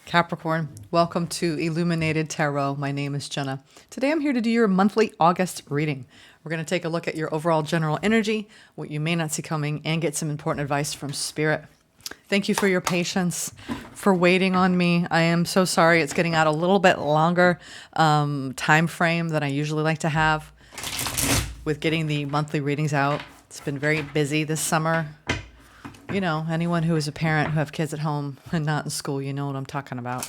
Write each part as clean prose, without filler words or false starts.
Capricorn, welcome to Illuminated Tarot. My name is Jenna. Today I'm here to do your monthly August reading. We're going to take a look at your overall general energy, what you may not see coming, and get some important advice from Spirit. Thank you for your patience, for waiting on me. I am so sorry it's getting out a little bit longer time frame than I usually like to have with getting the monthly readings out. It's been very busy this summer. You know, anyone who is a parent who have kids at home and not in school, you know what I'm talking about.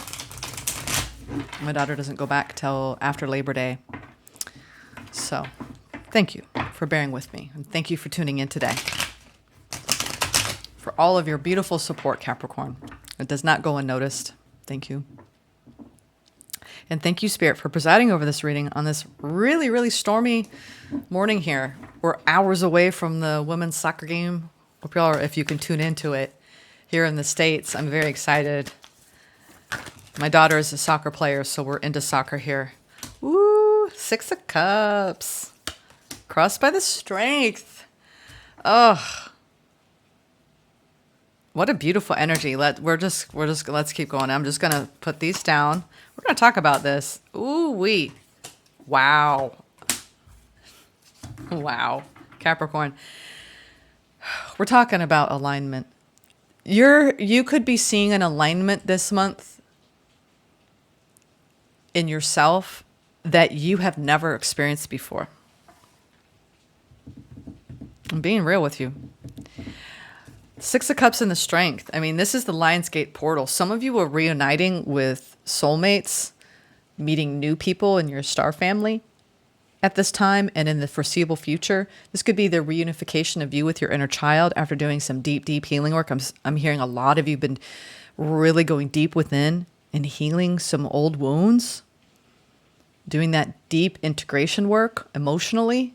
My daughter doesn't go back till after Labor Day. So, thank you for bearing with me. And thank you for tuning in today. For all of your beautiful support, Capricorn. It does not go unnoticed. Thank you. And thank you, Spirit, for presiding over this reading on this really, really stormy morning here. We're hours away from the women's soccer game. Hope y'all are, if you can tune into it here in the States. I'm very excited. My daughter is a soccer player, so we're into soccer here. Woo! 6 of Cups. Crossed by the Strength. Oh, what a beautiful energy. Let's keep going. I'm just gonna put these down. We're gonna talk about this. Ooh wee. Wow. Wow. Capricorn. We're talking about alignment. You could be seeing an alignment this month in yourself that you have never experienced before. I'm being real with you. 6 of Cups and the Strength. I mean, this is the Lionsgate portal. Some of you are reuniting with soulmates, meeting new people in your star family at this time and in the foreseeable future. This could be the reunification of you with your inner child after doing some deep, deep healing work. I'm hearing a lot of you have been really going deep within and healing some old wounds, doing that deep integration work emotionally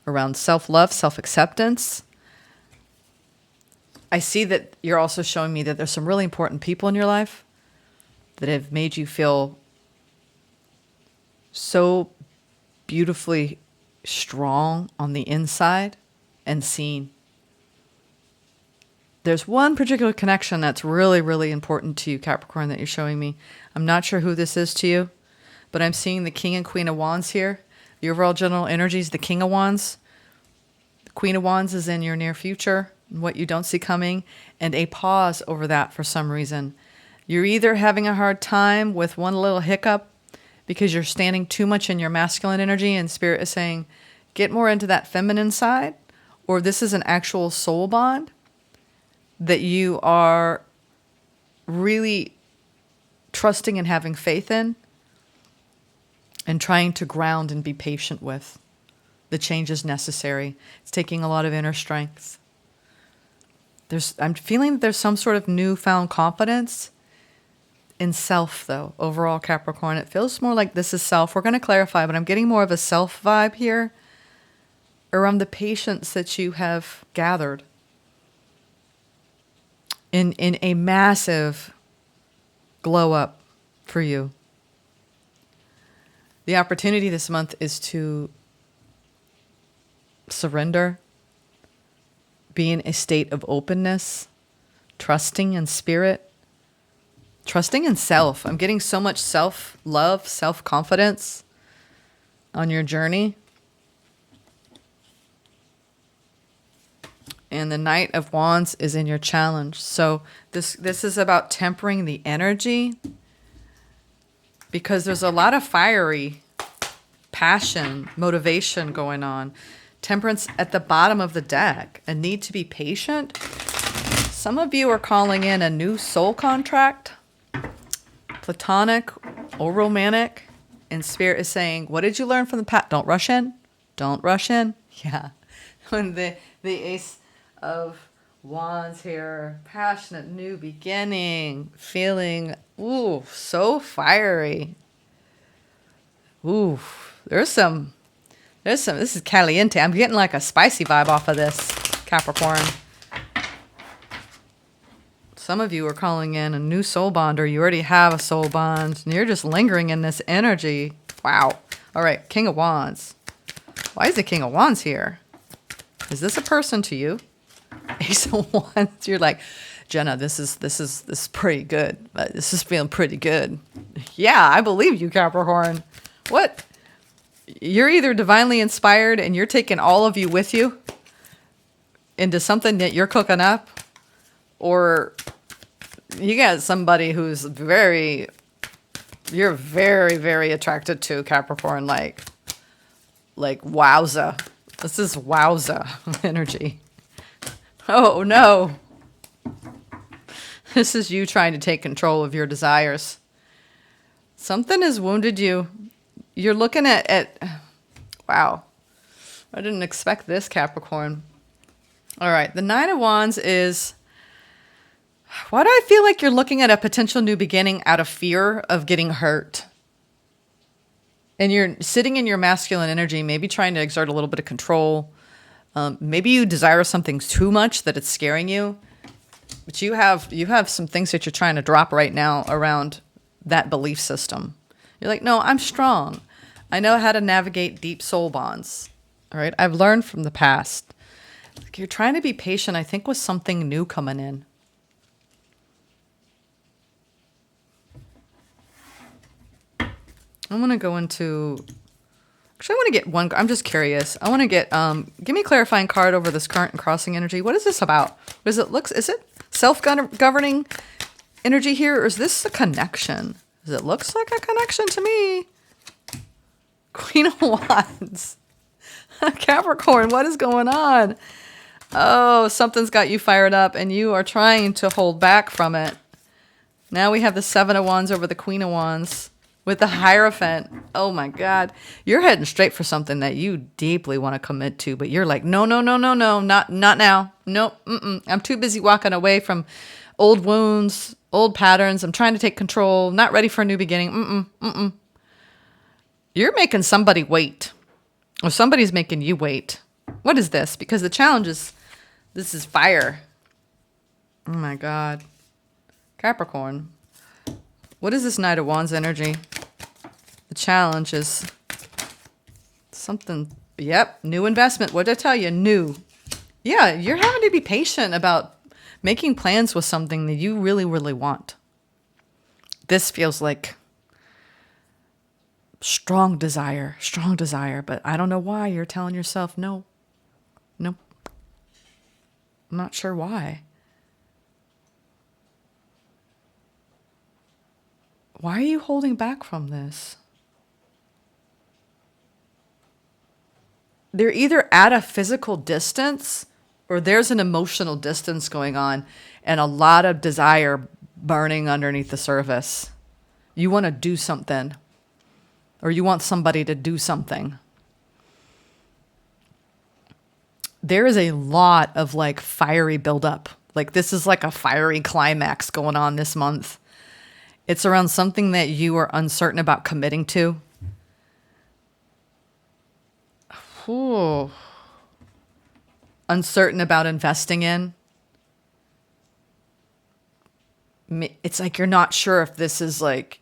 around self-love, self-acceptance. I see that you're also showing me that there's some really important people in your life that have made you feel so beautifully strong on the inside and seen. There's one particular connection that's really, really important to you, Capricorn, that you're showing me. I'm not sure who this is to you, but I'm seeing the King and Queen of Wands here. The overall general energy is the King of Wands. The Queen of Wands is in your near future, what you don't see coming, and a pause over that for some reason. You're either having a hard time with one little hiccup because you're standing too much in your masculine energy and Spirit is saying, get more into that feminine side, or this is an actual soul bond that you are really trusting and having faith in and trying to ground and be patient with. The change is necessary. It's taking a lot of inner strength. I'm feeling that there's some sort of newfound confidence in self, though. Overall, Capricorn, it feels more like this is self. We're going to clarify, but I'm getting more of a self vibe here around the patience that you have gathered in a massive glow up for you. The opportunity this month is to surrender, be in a state of openness, trusting in Spirit, trusting in self. I'm getting so much self-love, self-confidence on your journey. And the Knight of Wands is in your challenge. So this is about tempering the energy because there's a lot of fiery passion, motivation going on. Temperance at the bottom of the deck. A need to be patient. Some of you are calling in a new soul contract. Platonic or romantic, and Spirit is saying, what did you learn from the past? Don't rush in. Don't rush in. Yeah. When the Ace of Wands here, passionate new beginning, feeling, ooh, so fiery. Ooh, this is caliente. I'm getting like a spicy vibe off of this, Capricorn. Some of you are calling in a new soul bond, or you already have a soul bond, and you're just lingering in this energy. Wow. All right, King of Wands. Why is the King of Wands here? Is this a person to you? Ace of Wands. You're like, Jenna, this is pretty good. This is feeling pretty good. Yeah, I believe you, Capricorn. What? You're either divinely inspired and you're taking all of you with you into something that you're cooking up, or you got somebody who's you're very, very attracted to, Capricorn. Like wowza. This is wowza energy. Oh no. This is you trying to take control of your desires. Something has wounded you. You're looking at wow. I didn't expect this, Capricorn. All right. The Nine of Wands is, why do I feel like you're looking at a potential new beginning out of fear of getting hurt? And you're sitting in your masculine energy, maybe trying to exert a little bit of control. Maybe you desire something too much that it's scaring you. But you have some things that you're trying to drop right now around that belief system. You're like, no, I'm strong. I know how to navigate deep soul bonds. All right. I've learned from the past. You're trying to be patient, I think, with something new coming in. I want to go into, actually I want to get one, I'm just curious. I want to get, give me a clarifying card over this current and crossing energy. What is this about? Is it self-governing energy here, or is this a connection? Because it looks like a connection to me. Queen of Wands. Capricorn, what is going on? Oh, something's got you fired up and you are trying to hold back from it. Now we have the Seven of Wands over the Queen of Wands with the Hierophant. Oh my God. You're heading straight for something that you deeply want to commit to, but you're like, no, not now. Nope. I'm too busy walking away from old wounds, old patterns. I'm trying to take control. Not ready for a new beginning. You're making somebody wait, or somebody's making you wait. What is this? Because the challenge is, this is fire. Oh my God. Capricorn. What is this Knight of Wands energy? The challenge is something. Yep. New investment. What did I tell you? New. Yeah. You're having to be patient about making plans with something that you really, really want. This feels like strong desire, but I don't know why you're telling yourself no. Nope. I'm not sure why. Why are you holding back from this? They're either at a physical distance or there's an emotional distance going on and a lot of desire burning underneath the surface. You want to do something, or you want somebody to do something. There is a lot of like fiery buildup. Like this is like a fiery climax going on this month. It's around something that you are uncertain about committing to. Ooh. Uncertain about investing in. It's like you're not sure if this is like,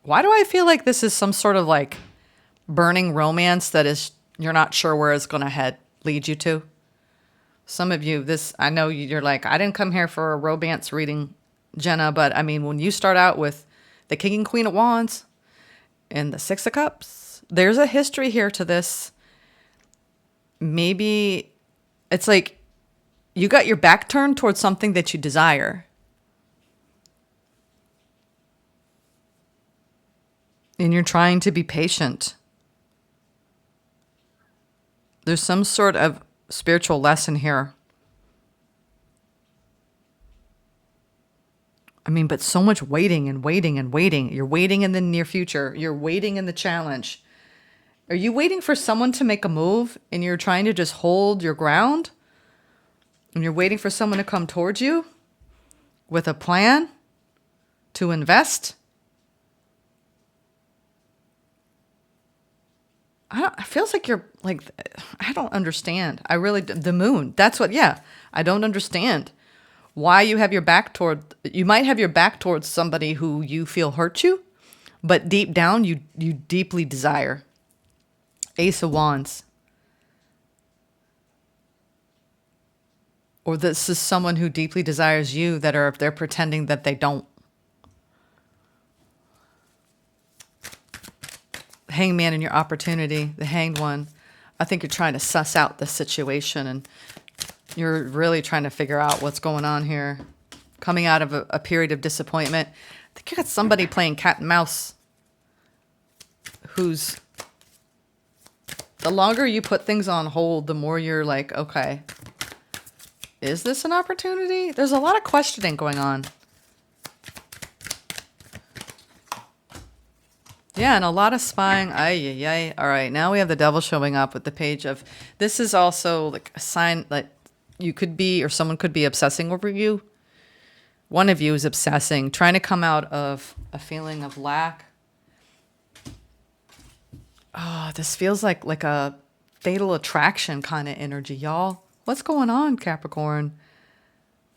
why do I feel like this is some sort of like burning romance that is, you're not sure where it's going to lead you to? Some of you, I know you're like, I didn't come here for a romance reading, Jenna, but I mean, when you start out with the King and Queen of Wands and the Six of Cups, there's a history here to this. Maybe it's like you got your back turned towards something that you desire. And you're trying to be patient. There's some sort of spiritual lesson here. I mean, but so much waiting and waiting and waiting. You're waiting in the near future. You're waiting in the challenge. Are you waiting for someone to make a move and you're trying to just hold your ground? And you're waiting for someone to come towards you with a plan to invest? It feels like you're like, I don't understand. The moon. That's what, yeah. I don't understand why you have your back you might have your back towards somebody who you feel hurt you, but deep down you deeply desire. Ace of Wands. Or this is someone who deeply desires you they're pretending that they don't. Hangman in your opportunity, the hanged one. I think you're trying to suss out the situation and you're really trying to figure out what's going on here. Coming out of a period of disappointment. I think you got somebody playing cat and mouse who's... The longer you put things on hold, the more you're like, okay, is this an opportunity? There's a lot of questioning going on. Yeah, and a lot of spying. Ay, ay, ay. All right, now we have the devil showing up with the page of... This is also like a sign that you could be, or someone could be obsessing over you. One of you is obsessing, trying to come out of a feeling of lack. Oh, this feels like a fatal attraction kind of energy, y'all. What's going on, Capricorn?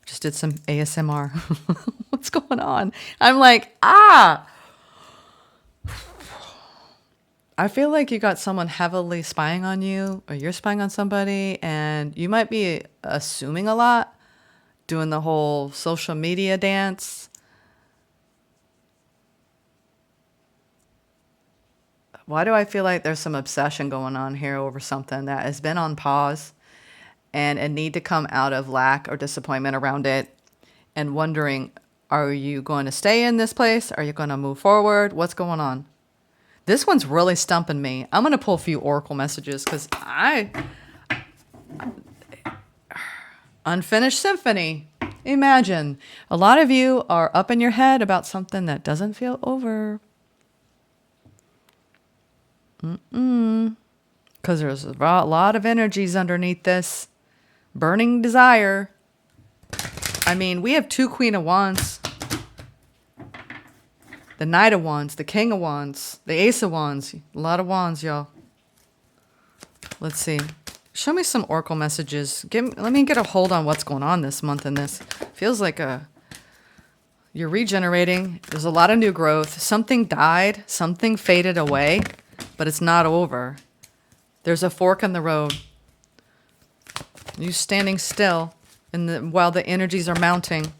Just did some ASMR. What's going on? I'm like, I feel like you got someone heavily spying on you, or you're spying on somebody, and you might be assuming a lot, doing the whole social media dance. Why do I feel like there's some obsession going on here over something that has been on pause and a need to come out of lack or disappointment around it and wondering, are you going to stay in this place? Are you going to move forward? What's going on? This one's really stumping me. I'm going to pull a few oracle messages because unfinished symphony. Imagine a lot of you are up in your head about something that doesn't feel over. Because there's a lot of energies underneath this. Burning desire. I mean, we have 2 Queen of Wands. The Knight of Wands, the King of Wands, the Ace of Wands. A lot of wands, y'all. Let's see. Show me some oracle messages. Let me get a hold on what's going on this month in this. Feels like you're regenerating. There's a lot of new growth. Something died. Something faded away. But it's not over. There's a fork in the road. You standing still while the energies are mounting,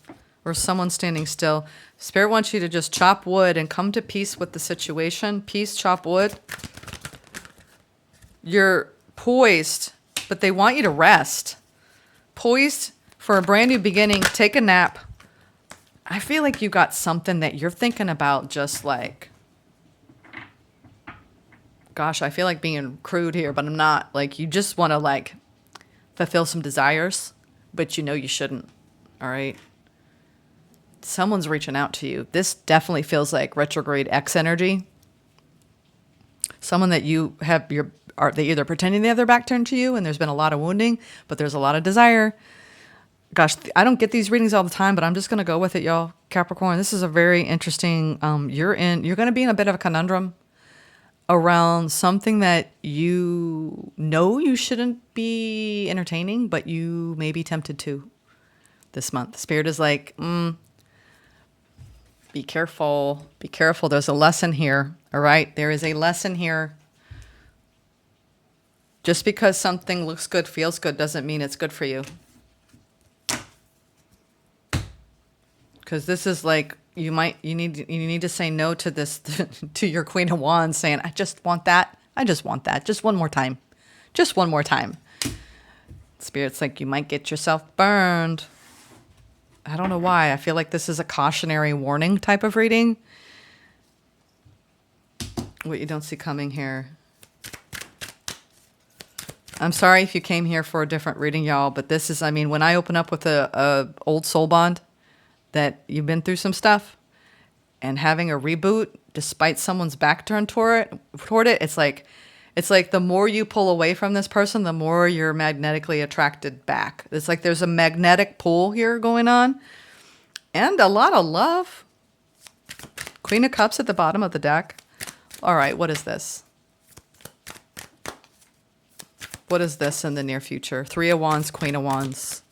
or someone standing still. Spirit wants you to just chop wood and come to peace with the situation. Peace, chop wood. You're poised, but they want you to rest. Poised for a brand new beginning. Take a nap. I feel like you got something that you're thinking about, just like... Gosh, I feel like being crude here, but I'm not. Like, you just want to, like, fulfill some desires, but you know you shouldn't. All right? Someone's reaching out to you. This definitely feels like retrograde X energy. Someone that you have they either pretending they have their back turned to you and there's been a lot of wounding, but there's a lot of desire. Gosh, I don't get these readings all the time, but I'm just going to go with it, y'all. Capricorn, this is a very interesting, you're going to be in a bit of a conundrum around something that you know you shouldn't be entertaining, but you may be tempted to this month. Spirit is like, be careful. Be careful. There's a lesson here. All right. There is a lesson here. Just because something looks good, feels good, doesn't mean it's good for you. Because this is like, you need to say no to this, to your Queen of Wands saying, I just want that. I just want that. Just one more time. Just one more time. Spirit's like, you might get yourself burned. I don't know why. I feel like this is a cautionary warning type of reading. What you don't see coming here. I'm sorry if you came here for a different reading, y'all, but this is, I mean, when I open up with a old soul bond, that you've been through some stuff and having a reboot despite someone's back turned toward it, it's like the more you pull away from this person, the more you're magnetically attracted back. It's like there's a magnetic pull here going on and a lot of love. Queen of Cups at the bottom of the deck. All right, what is this? What is this in the near future? 3 of Wands, Queen of Wands.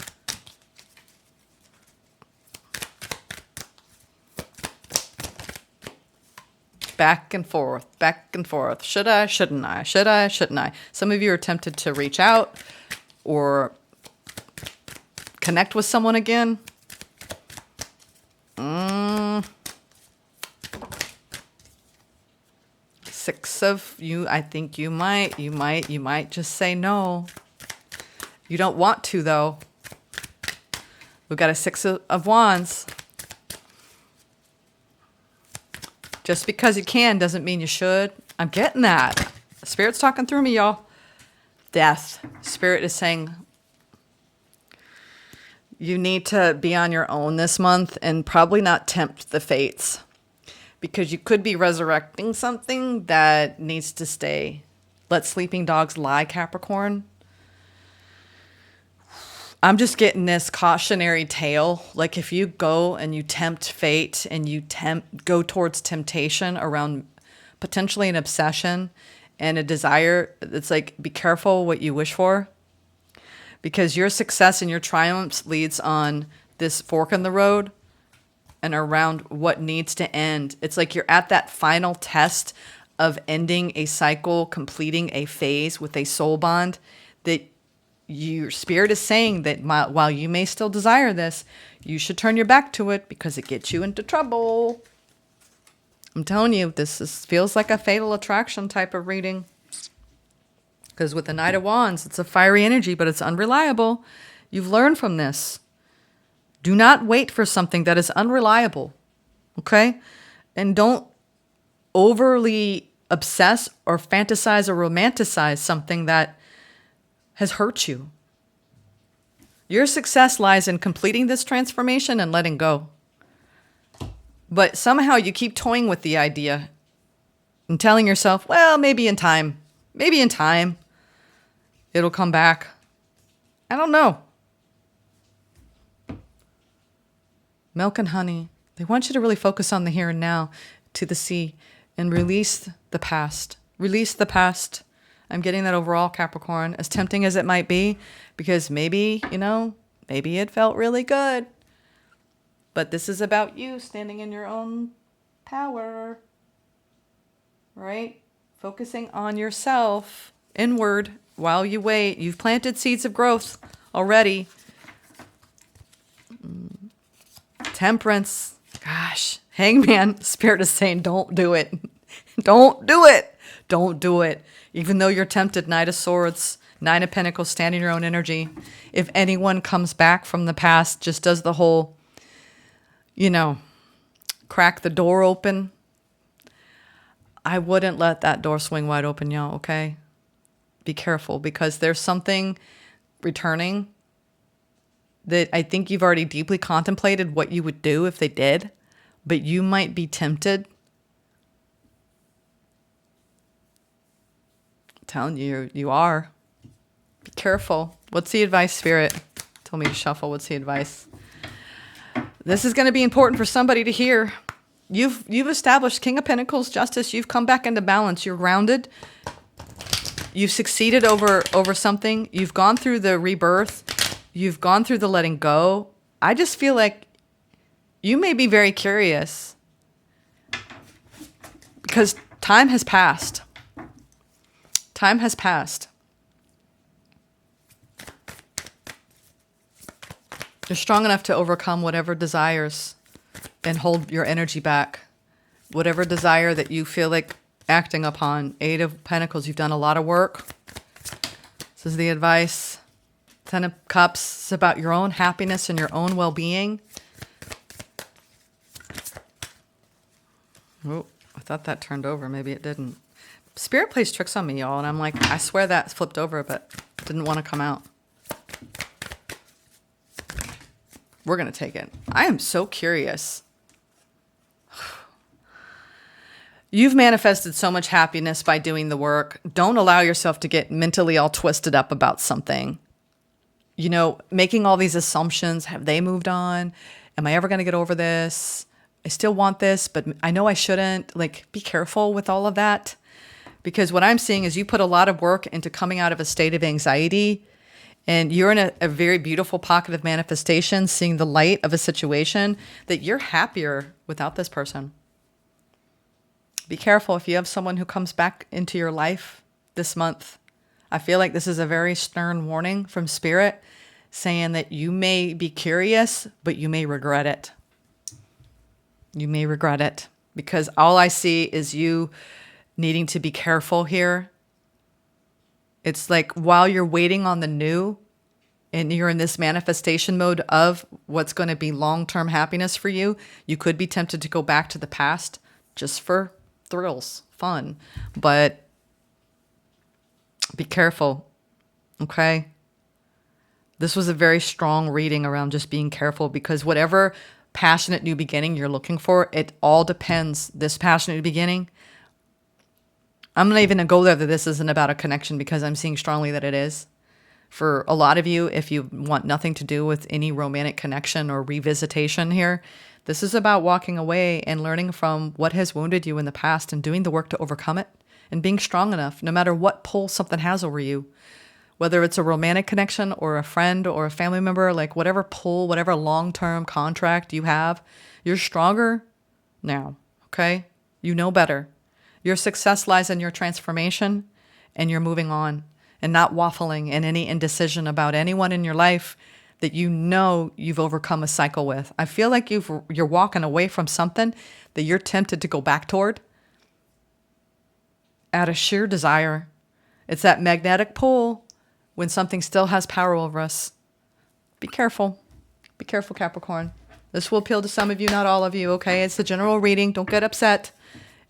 Back and forth, back and forth. Should I, shouldn't I? Should I, shouldn't I? Some of you are tempted to reach out or connect with someone again. Six of you. I think you might just say no. You don't want to though. We've got a Six of Wands. Just because you can doesn't mean you should. I'm getting that. Spirit's talking through me, y'all. Death. Spirit is saying you need to be on your own this month and probably not tempt the fates, because you could be resurrecting something that needs to stay. Let sleeping dogs lie, Capricorn. I'm just getting this cautionary tale. Like if you go and you tempt fate and you go towards temptation around potentially an obsession and a desire, it's like, be careful what you wish for, because your success and your triumphs leads on this fork in the road and around what needs to end. It's like you're at that final test of ending a cycle, completing a phase with a soul bond that your spirit is saying that while you may still desire this, you should turn your back to it because it gets you into trouble. I'm telling you, feels like a fatal attraction type of reading. Because with the Knight of Wands, it's a fiery energy, but it's unreliable. You've learned from this. Do not wait for something that is unreliable. Okay? And don't overly obsess or fantasize or romanticize something that has hurt you. Your success lies in completing this transformation and letting go. But somehow you keep toying with the idea and telling yourself, well, maybe in time, it'll come back. I don't know. Milk and honey. They want you to really focus on the here and now, to the sea, and release the past. Release the past. I'm getting that overall, Capricorn, as tempting as it might be, because maybe it felt really good. But this is about you standing in your own power, right? Focusing on yourself inward while you wait. You've planted seeds of growth already. Temperance. Gosh, Hangman. Spirit is saying, don't do it. Don't do it. Don't do it. Even though you're tempted, Knight of Swords, Nine of Pentacles, stand in your own energy. If anyone comes back from the past, just does the whole, crack the door open, I wouldn't let that door swing wide open, y'all, okay? Be careful, because there's something returning that I think you've already deeply contemplated what you would do if they did, but you might be tempted. Telling you, you are. Be careful. What's the advice, Spirit? Told me to shuffle. What's the advice? This is going to be important for somebody to hear. You've established King of Pentacles, Justice. You've come back into balance. You're grounded. You've succeeded over something. You've gone through the rebirth. You've gone through the letting go. I just feel like you may be very curious because time has passed. Time has passed. You're strong enough to overcome whatever desires and hold your energy back. Whatever desire that you feel like acting upon. Eight of Pentacles, you've done a lot of work. This is the advice. Ten of Cups, it's about your own happiness and your own well-being. Oh, I thought that turned over. Maybe it didn't. Spirit plays tricks on me, y'all, and I'm like, I swear that flipped over, but didn't want to come out. We're going to take it. I am so curious. You've manifested so much happiness by doing the work. Don't allow yourself to get mentally all twisted up about something. Making all these assumptions. Have they moved on? Am I ever going to get over this? I still want this, but I know I shouldn't. Be careful with all of that. Because what I'm seeing is you put a lot of work into coming out of a state of anxiety, and you're in a very beautiful pocket of manifestation, seeing the light of a situation that you're happier without this person. Be careful if you have someone who comes back into your life this month. I feel like this is a very stern warning from Spirit saying that you may be curious, but you may regret it. You may regret it because all I see is you needing to be careful here. It's like while you're waiting on the new and you're in this manifestation mode of what's going to be long-term happiness for you, you could be tempted to go back to the past just for thrills, fun. But be careful, okay? This was a very strong reading around just being careful because whatever passionate new beginning you're looking for, it all depends. This passionate new beginning, I'm not even going to go there that this isn't about a connection because I'm seeing strongly that it is. For a lot of you, if you want nothing to do with any romantic connection or revisitation here, this is about walking away and learning from what has wounded you in the past and doing the work to overcome it and being strong enough no matter what pull something has over you. Whether it's a romantic connection or a friend or a family member, like whatever pull, whatever long-term contract you have, you're stronger now, okay? You know better. Your success lies in your transformation and you're moving on and not waffling in any indecision about anyone in your life that you know you've overcome a cycle with. I feel like you're walking away from something that you're tempted to go back toward out of sheer desire. It's that magnetic pull when something still has power over us. Be careful. Be careful, Capricorn. This will appeal to some of you, not all of you, okay? It's the general reading. Don't get upset.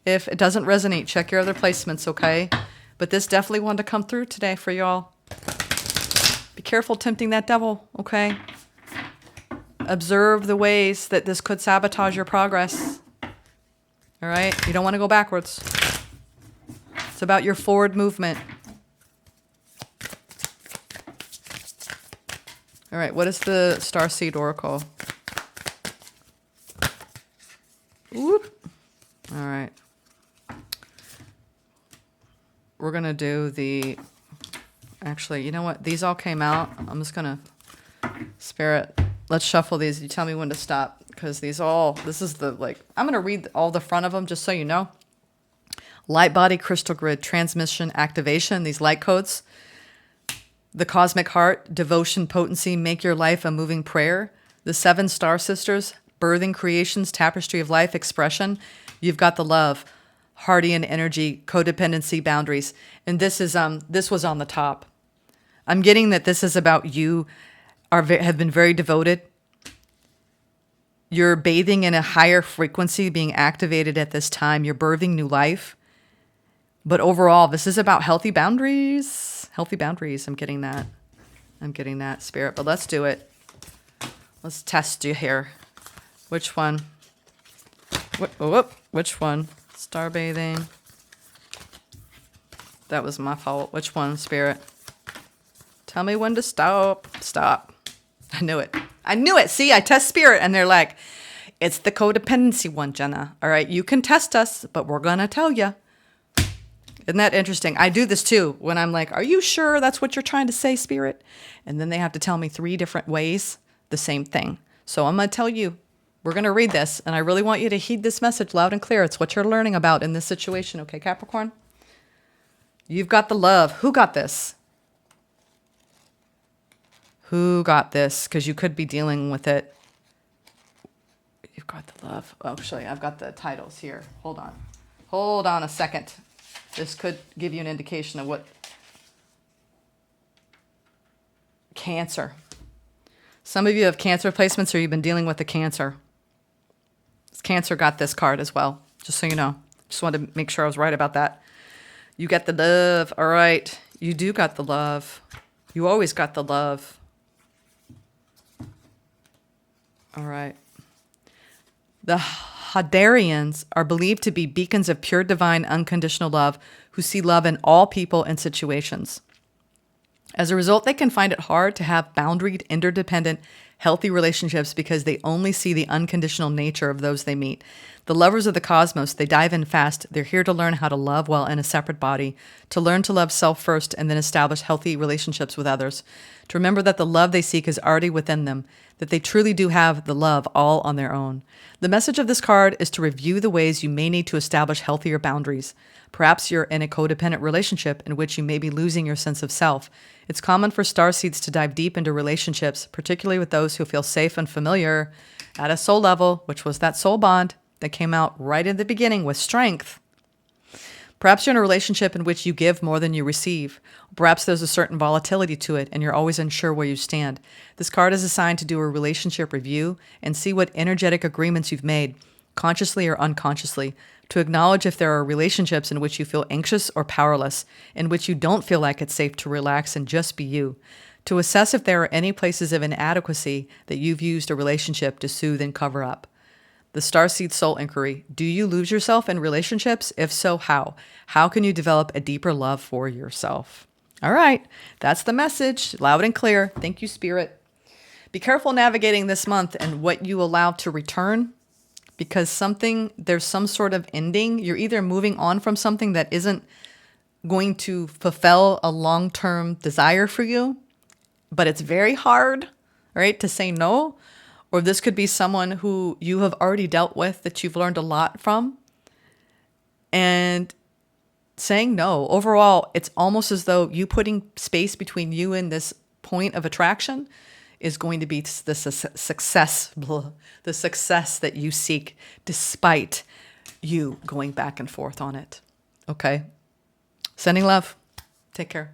If it doesn't resonate, check your other placements, okay? But this definitely wanted to come through today for y'all. Be careful tempting that devil, okay? Observe the ways that this could sabotage your progress. All right? You don't want to go backwards. It's about your forward movement. All right, what is the Starseed Oracle? Whoop. All right. We're going to do the... Actually, you know what? These all came out. I'm just going to... Spirit, let's shuffle these. You tell me when to stop. Because these all... This is the, like... I'm going to read all the front of them just so you know. Light Body Crystal Grid Transmission Activation. These light codes. The Cosmic Heart, Devotion, Potency, Make Your Life a Moving Prayer. The 7 Star Sisters, Birthing Creations, Tapestry of Life, Expression. You've got the Love, Heartian Energy, Codependency, Boundaries. And this is this was on the top. I'm getting that this is about you have been very devoted. You're bathing in a higher frequency being activated at this time. You're birthing new life. But overall, this is about healthy boundaries. Healthy boundaries. I'm getting that. I'm getting that, Spirit. But let's do it. Let's test you here. Which one? Which one? Star bathing. That was my fault. Which one, Spirit? Tell me when to stop. Stop. I knew it. I knew it. See, I test Spirit, and they're like, it's the codependency one, Jenna. All right, you can test us, but we're going to tell you. Isn't that interesting? I do this too when I'm like, are you sure that's what you're trying to say, Spirit? And then they have to tell me 3 different ways the same thing. So I'm going to tell you, we're going to read this, and I really want you to heed this message loud and clear. It's what you're learning about in this situation, okay, Capricorn? You've got the Love. Who got this? Who got this? Because you could be dealing with it. You've got the Love. Oh, actually, I've got the titles here. Hold on. Hold on a second. This could give you an indication of what... Cancer. Some of you have Cancer placements or you've been dealing with the Cancer. Cancer got this card as well, just so you know. Just wanted to make sure I was right about that. You got the Love. All right. You do got the Love. You always got the Love. All right. The Hadarians are believed to be beacons of pure, divine, unconditional love who see love in all people and situations. As a result, they can find it hard to have boundaried, interdependent, healthy relationships because they only see the unconditional nature of those they meet. The lovers of the cosmos, they dive in fast. They're here to learn how to love while in a separate body, to learn to love self first and then establish healthy relationships with others, to remember that the love they seek is already within them, that they truly do have the love all on their own. The message of this card is to review the ways you may need to establish healthier boundaries. Perhaps you're in a codependent relationship in which you may be losing your sense of self. It's common for starseeds to dive deep into relationships, particularly with those who feel safe and familiar at a soul level, which was that soul bond that came out right in the beginning with strength. Perhaps you're in a relationship in which you give more than you receive. Perhaps there's a certain volatility to it and you're always unsure where you stand. This card is assigned to do a relationship review and see what energetic agreements you've made, consciously or unconsciously, to acknowledge if there are relationships in which you feel anxious or powerless, in which you don't feel like it's safe to relax and just be you, to assess if there are any places of inadequacy that you've used a relationship to soothe and cover up. The Starseed Soul Inquiry. Do you lose yourself in relationships? If so, how? How can you develop a deeper love for yourself? All right, that's the message, loud and clear. Thank you, Spirit. Be careful navigating this month and what you allow to return, because there's some sort of ending. You're either moving on from something that isn't going to fulfill a long-term desire for you, but it's very hard, right, to say no. Or this could be someone who you have already dealt with that you've learned a lot from. And saying no, overall, it's almost as though you putting space between you and this point of attraction is going to be the success that you seek, despite you going back and forth on it. Okay? Sending love. Take care.